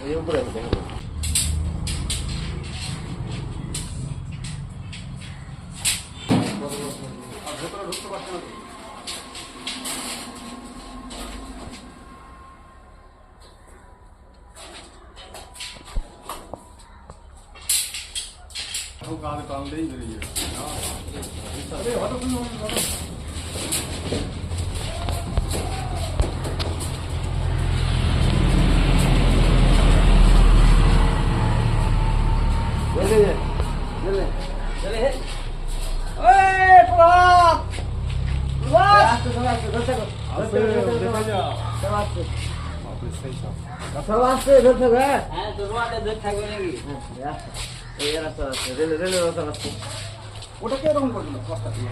এই উপরে আছে দেখো। আর ভেতরে ঢুকতে পারছে না। কালে টানলেই বেরিয়ে যাবে। হঠাৎ ওটা কি এরকম করছিল কষ্ট দিয়ে